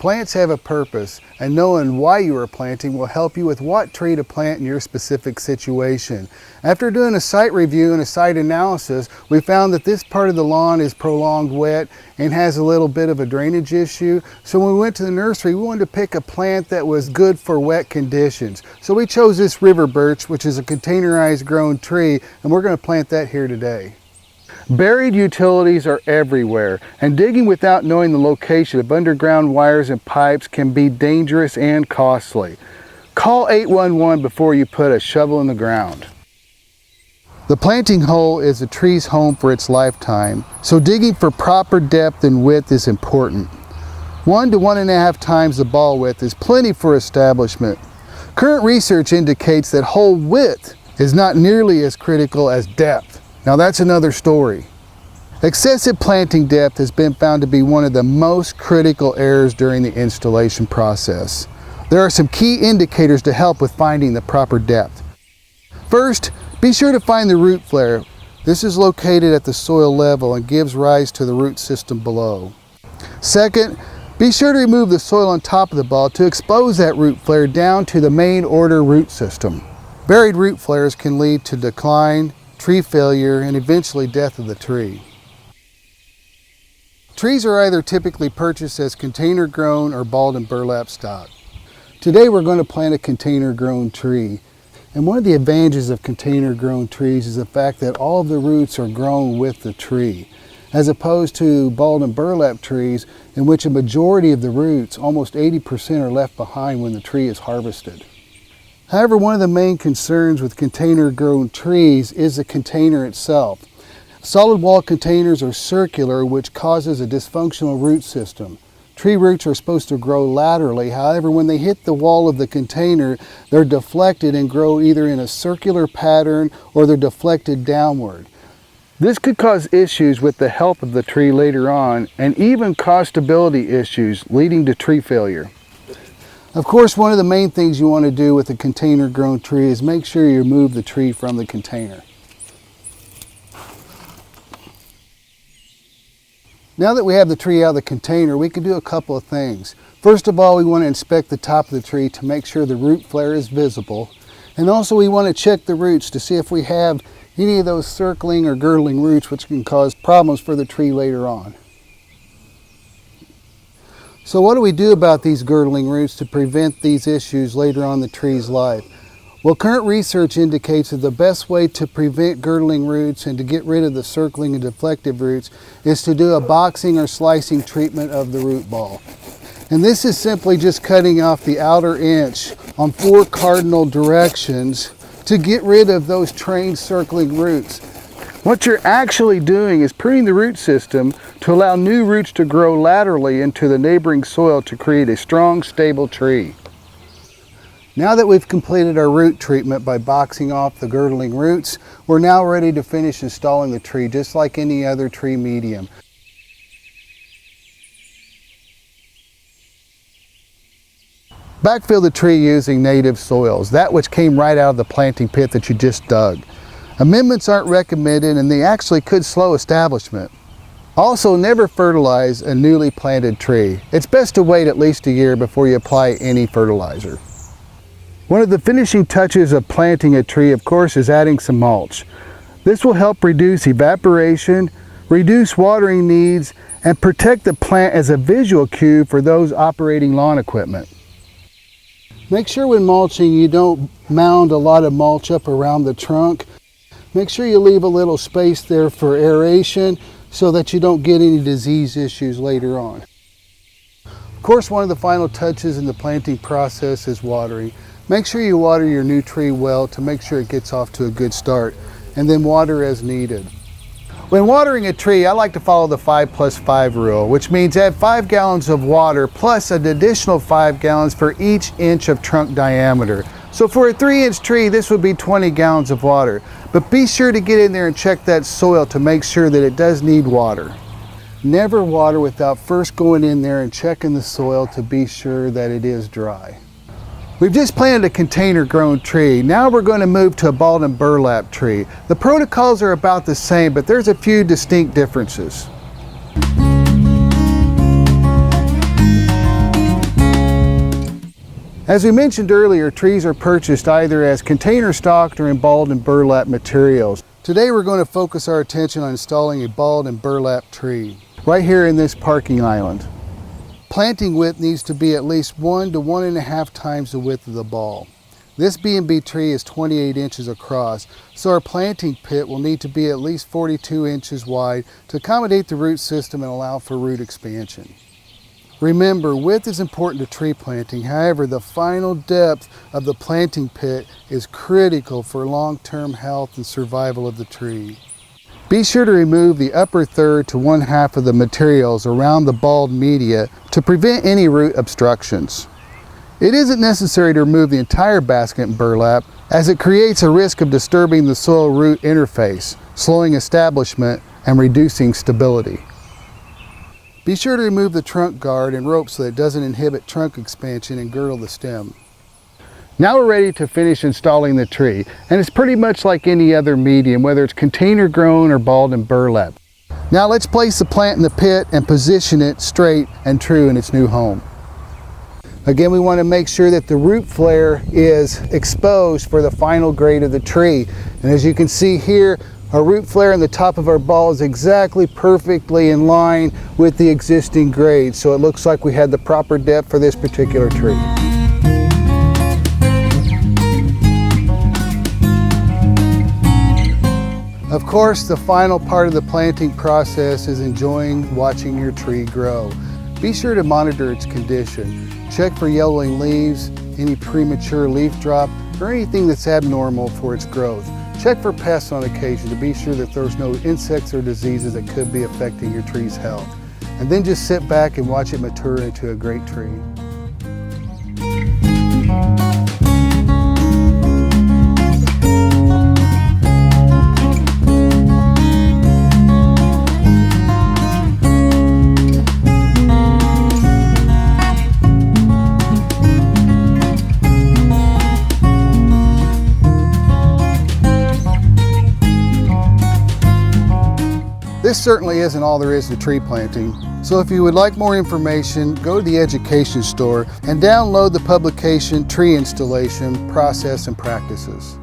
Plants have a purpose, and knowing why you are planting will help you with what tree to plant in your specific situation. After doing a site review and a site analysis, we found that this part of the lawn is prolonged wet and has a little bit of a drainage issue. So when we went to the nursery, we wanted to pick a plant that was good for wet conditions. So we chose this river birch, which is a containerized grown tree, and we're going to plant that here today. Buried utilities are everywhere, and digging without knowing the location of underground wires and pipes can be dangerous and costly. Call 811 before you put a shovel in the ground. The planting hole is a tree's home for its lifetime, so digging for proper depth and width is important. 1 to 1.5 times the ball width is plenty for establishment. Current research indicates that hole width is not nearly as critical as depth. Now that's another story. Excessive planting depth has been found to be one of the most critical errors during the installation process. There are some key indicators to help with finding the proper depth. First, be sure to find the root flare. This is located at the soil level and gives rise to the root system below. Second, be sure to remove the soil on top of the ball to expose that root flare down to the main order root system. Buried root flares can lead to decline, tree failure, and eventually death of the tree. Trees are either typically purchased as container grown or balled and burlap stock. Today we're going to plant a container grown tree. And one of the advantages of container grown trees is the fact that all of the roots are grown with the tree, as opposed to balled and burlap trees in which a majority of the roots, almost 80%, are left behind when the tree is harvested. However, one of the main concerns with container grown trees is the container itself. Solid wall containers are circular, which causes a dysfunctional root system. Tree roots are supposed to grow laterally. However, when they hit the wall of the container, they're deflected and grow either in a circular pattern or they're deflected downward. This could cause issues with the health of the tree later on and even cause stability issues, leading to tree failure. Of course, one of the main things you want to do with a container grown tree is make sure you remove the tree from the container. Now that we have the tree out of the container, we can do a couple of things. First of all, we want to inspect the top of the tree to make sure the root flare is visible. And also we want to check the roots to see if we have any of those circling or girdling roots which can cause problems for the tree later on. So what do we do about these girdling roots to prevent these issues later on in the tree's life? Well, current research indicates that the best way to prevent girdling roots and to get rid of the circling and deflective roots is to do a boxing or slicing treatment of the root ball. And this is simply just cutting off the outer inch on 4 cardinal directions to get rid of those trained circling roots. What you're actually doing is pruning the root system to allow new roots to grow laterally into the neighboring soil to create a strong, stable tree. Now that we've completed our root treatment by boxing off the girdling roots, we're now ready to finish installing the tree just like any other tree medium. Backfill the tree using native soils, that which came right out of the planting pit that you just dug. Amendments aren't recommended and they actually could slow establishment. Also, never fertilize a newly planted tree. It's best to wait at least a year before you apply any fertilizer. One of the finishing touches of planting a tree, of course, is adding some mulch. This will help reduce evaporation, reduce watering needs, and protect the plant as a visual cue for those operating lawn equipment. Make sure when mulching you don't mound a lot of mulch up around the trunk. Make sure you leave a little space there for aeration so that you don't get any disease issues later on. Of course, one of the final touches in the planting process is watering. Make sure you water your new tree well to make sure it gets off to a good start, and then water as needed. When watering a tree, I like to follow the 5+5 rule, which means add 5 gallons of water plus an additional 5 gallons for each inch of trunk diameter. So for a 3-inch tree, this would be 20 gallons of water. But be sure to get in there and check that soil to make sure that it does need water. Never water without first going in there and checking the soil to be sure that it is dry. We've just planted a container grown tree. Now we're going to move to a balled and burlap tree. The protocols are about the same, but there's a few distinct differences. As we mentioned earlier, trees are purchased either as container stocked or in balled and burlap materials. Today we're going to focus our attention on installing a balled and burlap tree right here in this parking island. Planting width needs to be at least 1 to 1.5 times the width of the ball. This B&B tree is 28 inches across, so our planting pit will need to be at least 42 inches wide to accommodate the root system and allow for root expansion. Remember, width is important to tree planting. However, the final depth of the planting pit is critical for long-term health and survival of the tree. Be sure to remove the upper third to 1/2 of the materials around the balled media to prevent any root obstructions. It isn't necessary to remove the entire basket in burlap, as it creates a risk of disturbing the soil-root interface, slowing establishment and reducing stability. Be sure to remove the trunk guard and rope so that it doesn't inhibit trunk expansion and girdle the stem. Now we're ready to finish installing the tree, and it's pretty much like any other medium, whether it's container grown or balled and burlap. Now let's place the plant in the pit and position it straight and true in its new home. Again, we want to make sure that the root flare is exposed for the final grade of the tree. And as you can see here, our root flare in the top of our ball is exactly perfectly in line with the existing grade. So it looks like we had the proper depth for this particular tree. Of course, the final part of the planting process is enjoying watching your tree grow. Be sure to monitor its condition. Check for yellowing leaves, any premature leaf drop, or anything that's abnormal for its growth. Check for pests on occasion to be sure that there's no insects or diseases that could be affecting your tree's health. And then just sit back and watch it mature into a great tree. This certainly isn't all there is to tree planting, so if you would like more information, go to the education store and download the publication Tree Installation, Process and Practices.